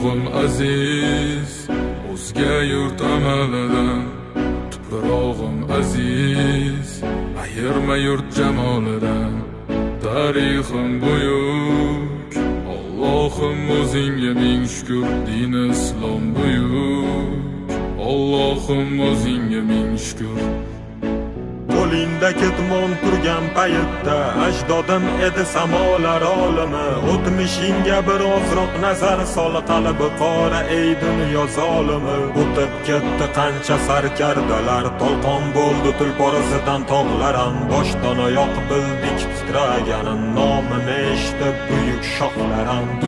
toprog'im aziz, o'zga yurt amalidan. Tuprog'im aziz, ayirma yurt jamolidan. Tarixim buyuk, Allohim o'zingga ming shukr. Din islom buyuk, Allohim o'zingga ming shukr. Qo'lingda ketmon turgan paytda ajdodim edi samolar olimi. O'tmishingga birozroq nazar sol, qalbi qora ey dunyo zolimi. O'tib ketdi qancha sarkardalar, to'lqon bo'ldi tulporizidan tog'laram. Boshdan oyoq bildik titraganin, nomini eshitib buyuk shohlaram.